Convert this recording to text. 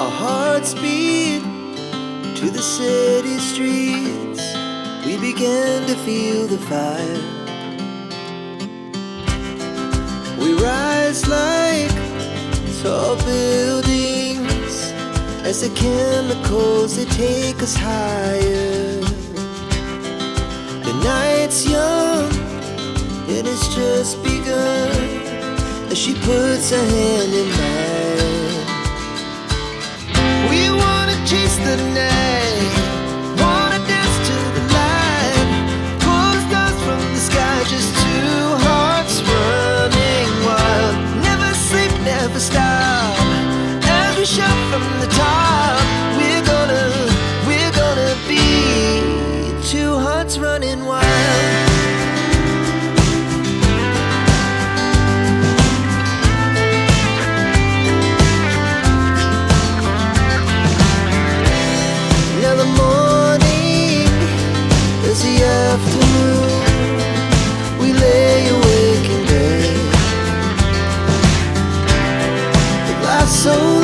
Our hearts beat to the city streets. We began to feel the fire. We rise like tall buildings as the chemicals, they take us higher. The night's young and it's just begun as she puts her hand in mine. We wanna chase the night, wanna dance to the light, pull the stars from the sky, just two hearts running wild. Never sleep, never stop, as we shout from the top. We're gonna be two hearts running wild. Now the morning is the afternoon. We lay awake in bed. It lasts so